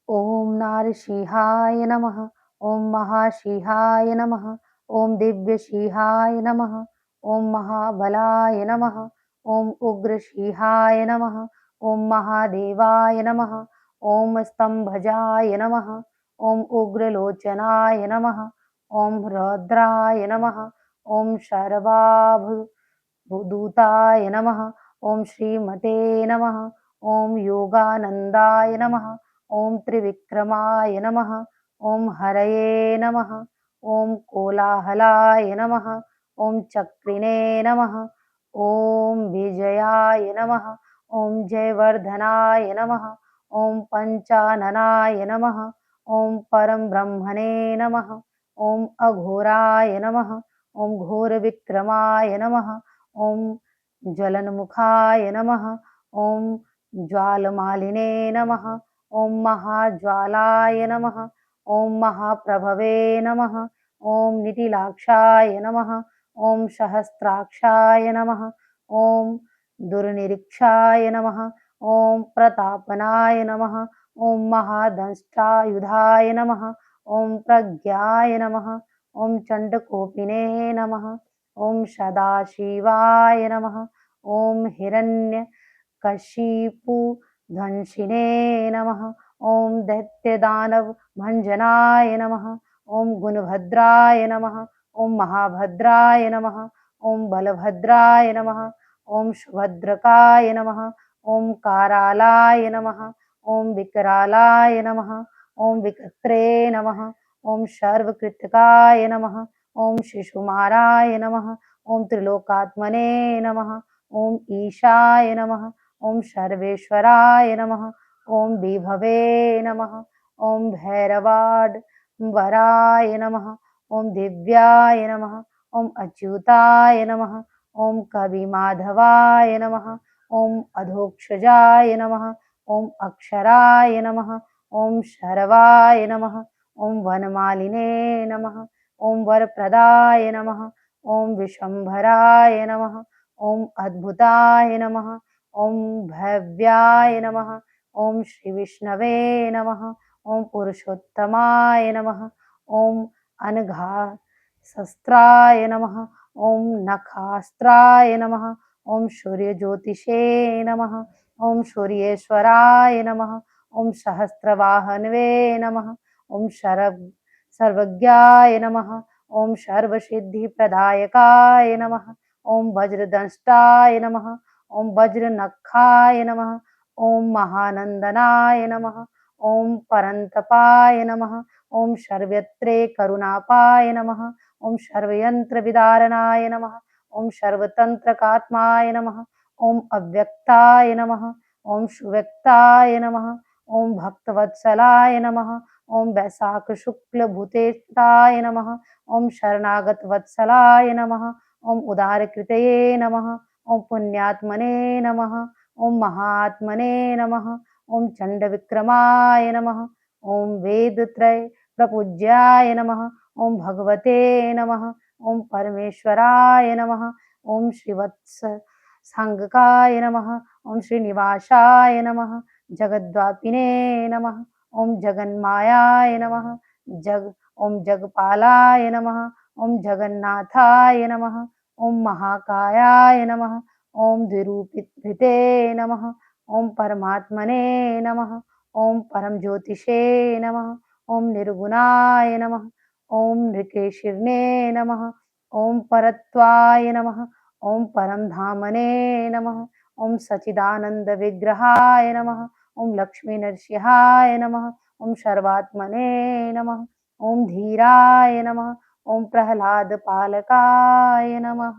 ओम नारसिंहाय नमः। ओम महासिंहाय नमः। ओम दिव्यसिंहाय नमः। ओम महाबलाय नमः। ओम उग्रसिंहाय नमः। ओम महादेवाय नमः। ओम स्तंभजाय नमः। ओम उग्रलोचनाय नमः। ओम रौद्राय नमः। ओम दूताय नमः। ओम श्रीमते नमः। ओम योगानंदाय नमः। ओम त्रिविक्रमाय नमः। ओम हरये नमः। ओम कोलाहलाय नमः। ओम चक्रिणे नमः। ओम विजयाय नमः। ओम जयवर्धनाय नमः। ओम पंचाननाय नमः। ओम परम ब्रह्मणे नमः। ओम अघोराय नमः। ओम घोर विक्रमाय नमः। ओम ज्वलन्मुखाय नमः। ओम ज्वालमालिने नमः। ओम महाज्वालाय नमः। ओम महाप्रभवे नमः। ओम निटिलाक्षाय नमः। ओम सहस्राक्षाय नमः। ओम दुर्निरीक्षाय नमः। ओम प्रतापनाय नमः। ओम महादंष्टायुधाय नमः। ओम प्रज्ञाय नमः। ओम चंडकोपिने नमः। ओम सदाशिवाय नमः। ओम हिरण्यकशिपु ध्वंसिने नमः। ओम दैत्यदानव भंजनाय नमः। ओम गुणभद्राय नमः। ओम महाभद्राय नमः। ओम बलभद्राय नमः। ओम सुभद्रकाय नमः। ओम कारालाय नमः। ओम विकरालाय नमः। ओम विकत्रे नमः। ओम सर्वकृतकाय नमः। ओम शिशुमाराय नमः। ओम त्रिलोकात्मने नमः। ओम ईशाय नमः। ओम सर्वेश्वराय नमः। ओम विभवे नमः। ओम भैरवाड वराय नमः। ओम दिव्याय नमः। ओम अच्युताय नमः। ओम कविमाधवाय नमः। ओम अधोक्षजाय नमः। ओम अक्षराय नमः। ओम शर्वाय नमः। ओम वनमालिने नमः। ओम वरप्रदाय नमः। ओम विशंभराय नमः। ओम अद्भुताय नमः। ओम भव्याय नमः। ओम श्री विष्णवे नमः। ओम पुरुषोत्तमाय नमः। ओम अनघा शस्त्राय नमः। ओम नखास्त्राय नमः। ओम सूर्य ज्योतिषे नमः। ओम सूर्येश्वराय नमः। ओम सहस्रवाहनवे नमः। ओम सर्वज्ञाय नमः। ओम सर्वसिद्धिप्रदायकाय नमः। ओम वज्रदंष्टाय नमः। ओम वज्रनखाय नमः। ओम महानंदनाय नमः। ओम परंतपाय नमः। ओम सर्वत्रे करुणापाय नमः। ओम सर्वयंत्रविदारणाय नमः। ओम सर्वतंत्रकात्माय नमः। ओम अव्यक्ताय नमः। ओम सुव्यक्ताय नमः। ओम भक्तवत्सलाय नमः। ओम वैशाख शुक्ल भूतेष्टाय नमः। ओम शरणागत वत्सलाय नमः। ओम उदारकृतये नमः। ओम पुण्यात्मने नमः। ओम महात्मने नमः। ओम चंडविक्रमाय नमः। ओम वेदत्रय प्रपूज्याय नमः। ओम भगवते नमः। ओम परमेश्वराय नमः। ओम श्रीवत्स सांगकाय नमः। ओम श्रीनिवासाय नमः। जगद्वापिने नमः। ओम जगन्मायाय नमः। ओम जगपालाय नमः। ओम जगन्नाथाय नमः। ओम महाकायाय नमः। ओम द्विरूपिते नमः। ओम परमात्मने नमः। ओम परम ज्योतिषे नमः। ओम निर्गुणाय नमः। ओम नृकेशिर्ने नमः। ओम परत्वाय नमः। ओम परम धामने नमः। ओम सचिदानंद विग्रहाय नमः। ओम लक्ष्मी नरसिंहाय नमः। ओम सर्वात्मने नमः। ओम धीराय नमः। ओम प्रहलाद पालकाय नमः।